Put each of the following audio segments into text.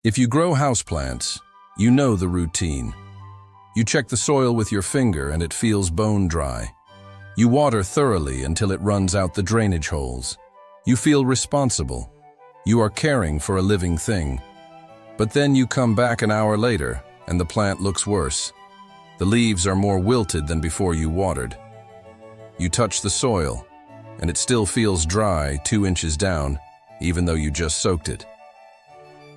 If you grow houseplants, you know the routine. You check the soil with your finger and it feels bone dry. You water thoroughly until it runs out the drainage holes. You feel responsible. You are caring for a living thing. But then you come back an hour later and the plant looks worse. The leaves are more wilted than before you watered. You touch the soil and it still feels dry 2 inches down, even though you just soaked it.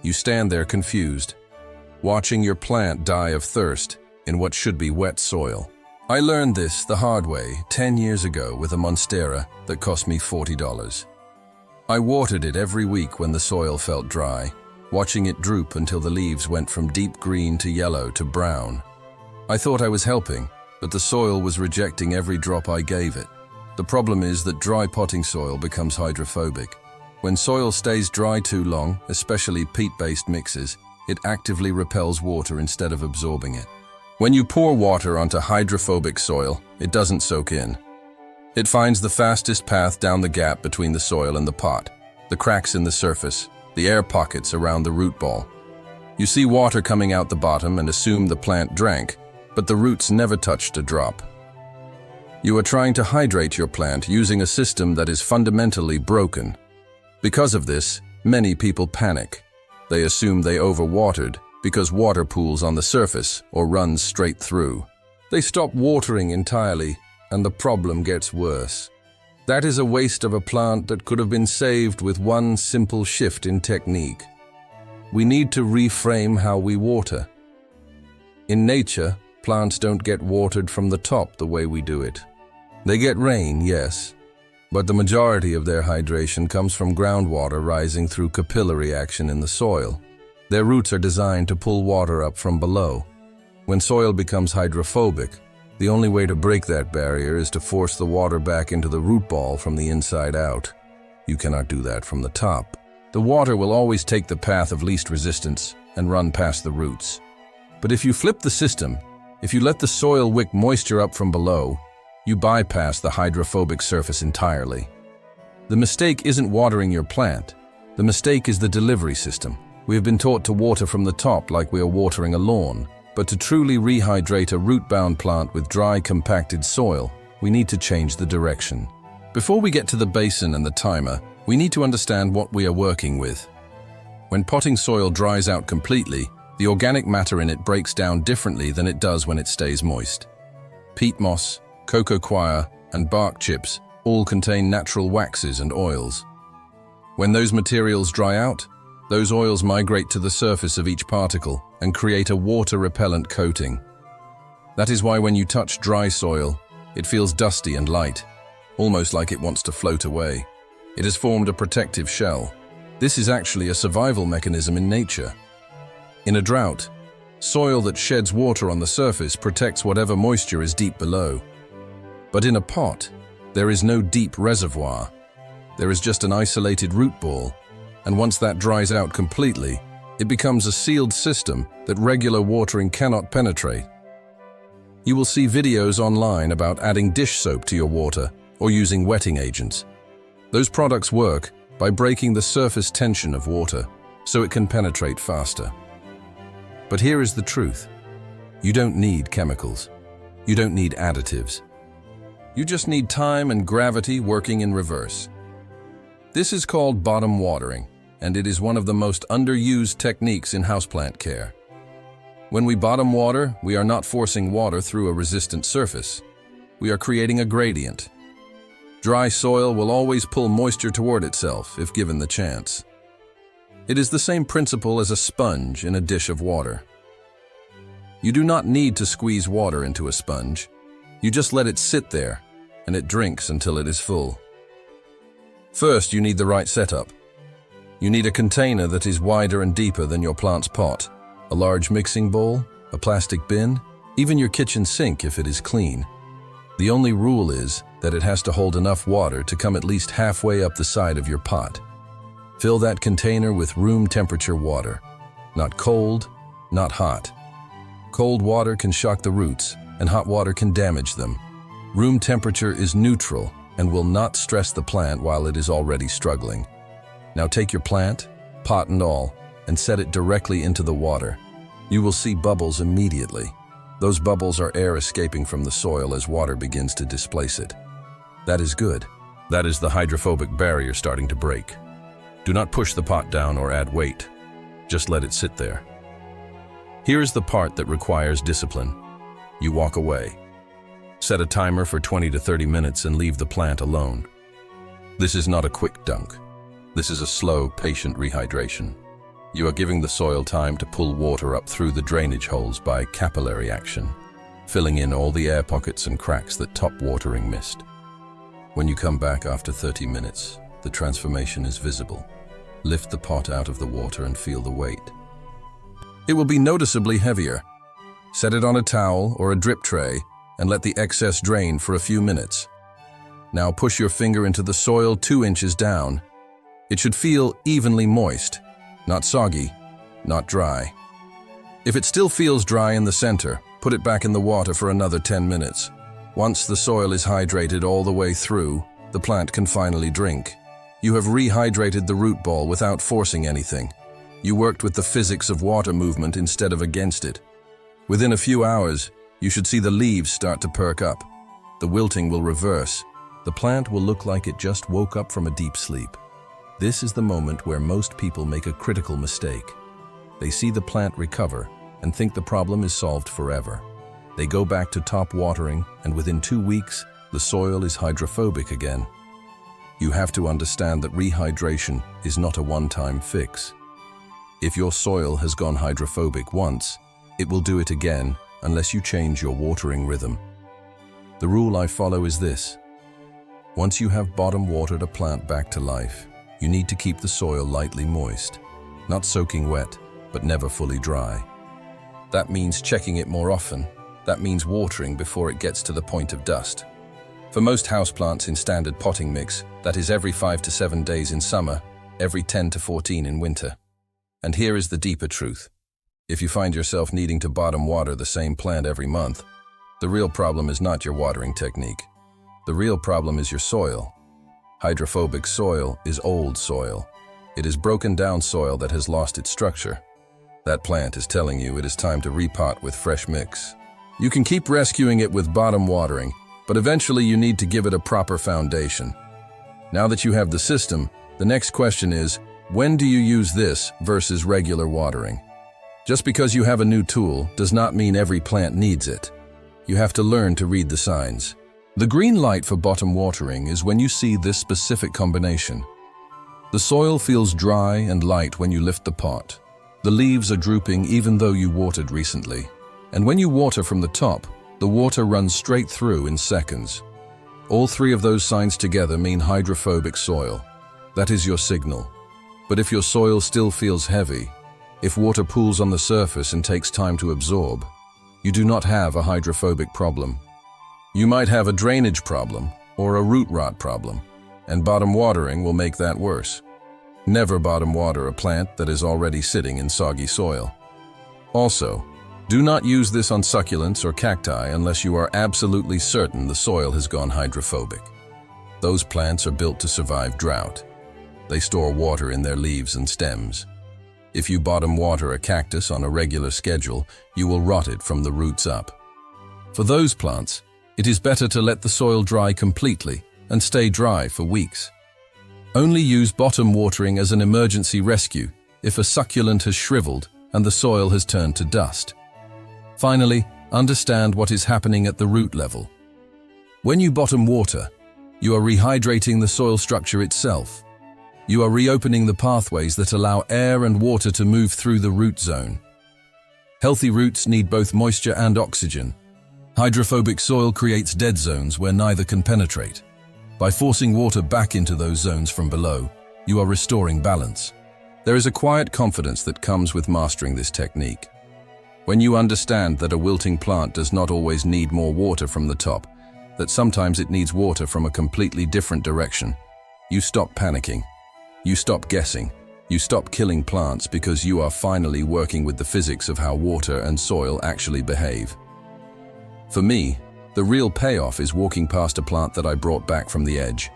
You stand there confused, watching your plant die of thirst in what should be wet soil. I learned this the hard way 10 years ago with a monstera that cost me $40. I watered it every week when the soil felt dry, watching it droop until the leaves went from deep green to yellow to brown. I thought I was helping, but the soil was rejecting every drop I gave it. The problem is that dry potting soil becomes hydrophobic. When soil stays dry too long, especially peat-based mixes, it actively repels water instead of absorbing it. When you pour water onto hydrophobic soil, it doesn't soak in. It finds the fastest path down the gap between the soil and the pot, the cracks in the surface, the air pockets around the root ball. You see water coming out the bottom and assume the plant drank, but the roots never touched a drop. You are trying to hydrate your plant using a system that is fundamentally broken. Because of this, many people panic. They assume they overwatered because water pools on the surface or runs straight through. They stop watering entirely, and the problem gets worse. That is a waste of a plant that could have been saved with one simple shift in technique. We need to reframe how we water. In nature, plants don't get watered from the top the way we do it. They get rain, yes, but the majority of their hydration comes from groundwater rising through capillary action in the soil. Their roots are designed to pull water up from below. When soil becomes hydrophobic, the only way to break that barrier is to force the water back into the root ball from the inside out. You cannot do that from the top. The water will always take the path of least resistance and run past the roots. But if you flip the system, if you let the soil wick moisture up from below, you bypass the hydrophobic surface entirely. The mistake isn't watering your plant. The mistake is the delivery system. We have been taught to water from the top like we are watering a lawn, but to truly rehydrate a root-bound plant with dry, compacted soil, we need to change the direction. Before we get to the basin and the timer, we need to understand what we are working with. When potting soil dries out completely, the organic matter in it breaks down differently than it does when it stays moist. Peat moss, cocoa coir, and bark chips all contain natural waxes and oils. When those materials dry out, those oils migrate to the surface of each particle and create a water-repellent coating. That is why when you touch dry soil, it feels dusty and light, almost like it wants to float away. It has formed a protective shell. This is actually a survival mechanism in nature. In a drought, soil that sheds water on the surface protects whatever moisture is deep below. But in a pot, there is no deep reservoir. There is just an isolated root ball, and once that dries out completely, it becomes a sealed system that regular watering cannot penetrate. You will see videos online about adding dish soap to your water or using wetting agents. Those products work by breaking the surface tension of water so it can penetrate faster. But here is the truth. You don't need chemicals. You don't need additives. You just need time and gravity working in reverse. This is called bottom watering, and it is one of the most underused techniques in houseplant care. When we bottom water, we are not forcing water through a resistant surface. We are creating a gradient. Dry soil will always pull moisture toward itself if given the chance. It is the same principle as a sponge in a dish of water. You do not need to squeeze water into a sponge. You just let it sit there, and it drinks until it is full. First, you need the right setup. You need a container that is wider and deeper than your plant's pot, a large mixing bowl, a plastic bin, even your kitchen sink if it is clean. The only rule is that it has to hold enough water to come at least halfway up the side of your pot. Fill that container with room temperature water. Not cold, not hot. Cold water can shock the roots, and hot water can damage them. Room temperature is neutral and will not stress the plant while it is already struggling. Now take your plant, pot and all, and set it directly into the water. You will see bubbles immediately. Those bubbles are air escaping from the soil as water begins to displace it. That is good. That is the hydrophobic barrier starting to break. Do not push the pot down or add weight. Just let it sit there. Here is the part that requires discipline. You walk away. Set a timer for 20 to 30 minutes and leave the plant alone. This is not a quick dunk. This is a slow, patient rehydration. You are giving the soil time to pull water up through the drainage holes by capillary action, filling in all the air pockets and cracks that top watering missed. When you come back after 30 minutes, the transformation is visible. Lift the pot out of the water and feel the weight. It will be noticeably heavier. Set it on a towel or a drip tray and let the excess drain for a few minutes. Now push your finger into the soil 2 inches down. It should feel evenly moist, not soggy, not dry. If it still feels dry in the center, put it back in the water for another 10 minutes. Once the soil is hydrated all the way through, the plant can finally drink. You have rehydrated the root ball without forcing anything. You worked with the physics of water movement instead of against it. Within a few hours, you should see the leaves start to perk up. The wilting will reverse. The plant will look like it just woke up from a deep sleep. This is the moment where most people make a critical mistake. They see the plant recover and think the problem is solved forever. They go back to top watering, and within 2 weeks, the soil is hydrophobic again. You have to understand that rehydration is not a one-time fix. If your soil has gone hydrophobic once, it will do it again unless you change your watering rhythm. The rule I follow is this. Once you have bottom-watered a plant back to life, you need to keep the soil lightly moist, not soaking wet, but never fully dry. That means checking it more often. That means watering before it gets to the point of dust. For most houseplants in standard potting mix, that is every 5 to 7 days in summer, every 10 to 14 in winter. And here is the deeper truth. If you find yourself needing to bottom water the same plant every month, the real problem is not your watering technique. The real problem is your soil. Hydrophobic soil is old soil. It is broken down soil that has lost its structure. That plant is telling you it is time to repot with fresh mix. You can keep rescuing it with bottom watering, but eventually you need to give it a proper foundation. Now that you have the system, the next question is, when do you use this versus regular watering? Just because you have a new tool does not mean every plant needs it. You have to learn to read the signs. The green light for bottom watering is when you see this specific combination. The soil feels dry and light when you lift the pot. The leaves are drooping even though you watered recently. And when you water from the top, the water runs straight through in seconds. All 3 of those signs together mean hydrophobic soil. That is your signal. But if your soil still feels heavy, if water pools on the surface and takes time to absorb, you do not have a hydrophobic problem. You might have a drainage problem or a root rot problem, and bottom watering will make that worse. Never bottom water a plant that is already sitting in soggy soil. Also, do not use this on succulents or cacti unless you are absolutely certain the soil has gone hydrophobic. Those plants are built to survive drought. They store water in their leaves and stems. If you bottom water a cactus on a regular schedule, you will rot it from the roots up. For those plants, it is better to let the soil dry completely and stay dry for weeks. Only use bottom watering as an emergency rescue if a succulent has shriveled and the soil has turned to dust. Finally, understand what is happening at the root level. When you bottom water, you are rehydrating the soil structure itself. You are reopening the pathways that allow air and water to move through the root zone. Healthy roots need both moisture and oxygen. Hydrophobic soil creates dead zones where neither can penetrate. By forcing water back into those zones from below, you are restoring balance. There is a quiet confidence that comes with mastering this technique. When you understand that a wilting plant does not always need more water from the top, that sometimes it needs water from a completely different direction, you stop panicking. You stop guessing. You stop killing plants because you are finally working with the physics of how water and soil actually behave. For me, the real payoff is walking past a plant that I brought back from the edge.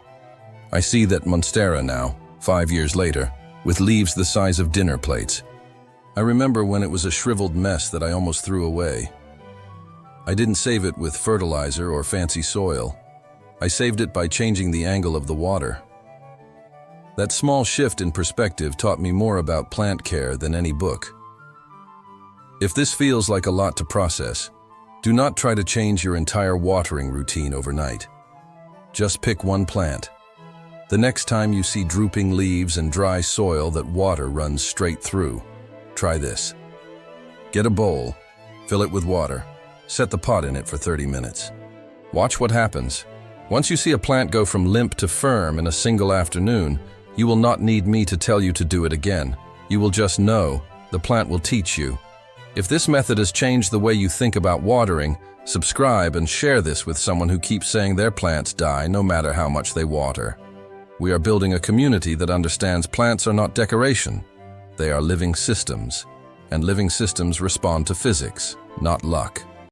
I see that Monstera now, 5 years later, with leaves the size of dinner plates, I remember when it was a shriveled mess that I almost threw away. I didn't save it with fertilizer or fancy soil. I saved it by changing the angle of the water. That small shift in perspective taught me more about plant care than any book. If this feels like a lot to process, do not try to change your entire watering routine overnight. Just pick one plant. The next time you see drooping leaves and dry soil that water runs straight through, try this. Get a bowl, fill it with water, set the pot in it for 30 minutes. Watch what happens. Once you see a plant go from limp to firm in a single afternoon, you will not need me to tell you to do it again. You will just know. The plant will teach you. If this method has changed the way you think about watering, subscribe and share this with someone who keeps saying their plants die no matter how much they water. We are building a community that understands plants are not decoration. They are living systems, and living systems respond to physics, not luck.